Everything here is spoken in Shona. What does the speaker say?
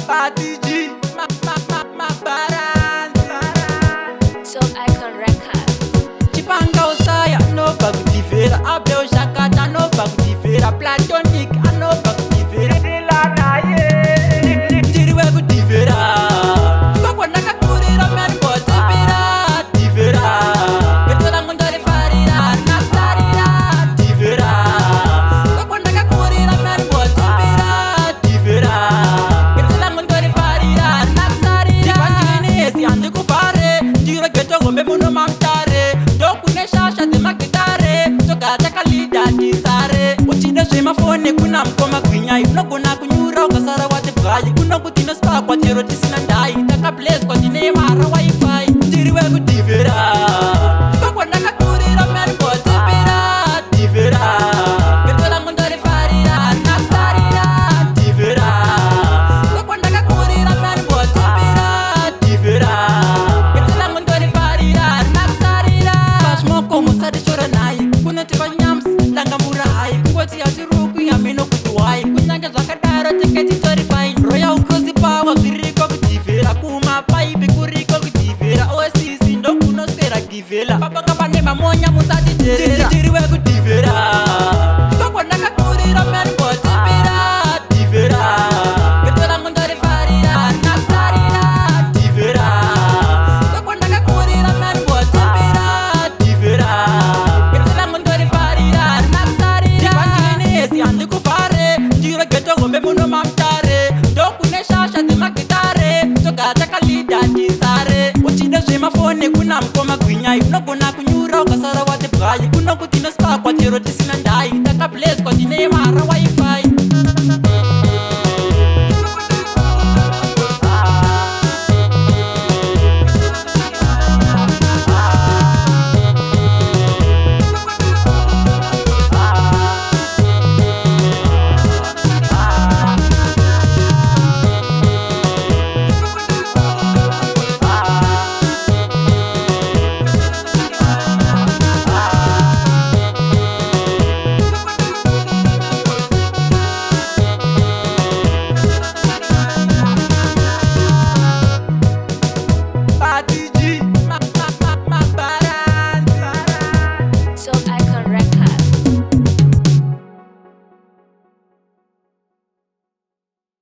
Patiji, So Icon Records. Chipanga Osaya, no Bagutivera, Abel Shakata, no Bagutivera, Platonic, no Bagutivera, Tiriwagutivera, Baguanaka Purira, Merpotipera, Tivera, Petulamundari Farira, Naxarira, Tivera, Baguanaka Purira, Merpotipera, Tivera, Petulamundari Farira, Naxarira, Tipantinesi, and the Kufare, Tirageto, Memono Mamtare, Dokune Shasha, the Makitare, Tokata Kalida, Tisare, Uchina Shemafone, Kuna Mkoma Quina, Nokuna Kunyura, Kasara, what the guy, Kunokutina Spark, what you're and die, Taka place, what the name are Wi-Fi, Tiriwagu Tivera, Baguanaka Purira, Merpotipera, Tivera, Petulamundari Farira, Naxarira, Tivera, Baguanaka Purira, Merpotipera, Tivera, Petulamundari Farira, Naxarira, Bashmoko Musadi Choranai, Kunativa Yams, Langamurai, Kwati Atiruku, Yamino Kutuai, Kunanga Zakatara, Tiketi 35, Royal Cozy Power, Viriko Tivera, Kuma Pai, Bikuriko Tivera, Oasis, Indokuno Spera Tivera, Papa Kapanema Monya Musadi, Tiriwagu Tivera, Baguanaka Purira, Merpotipera, Tivera, Petulamundari Farira, Naxarira, Tivera, Baguanaka Purira, Merpotipera, Tivera, Petulamundari Farira, Naxarira, Tipantinesi, and the Kufare, Tirageto, Memono Mamtare, Dokune Shasha, the Makitare, Tokata Kalida, Tisare, Uchida Shemafone, Kuna Mkoma Quina, Nokuna Kunyura, Kasara, what the guy, Kunokutina Spark, what you're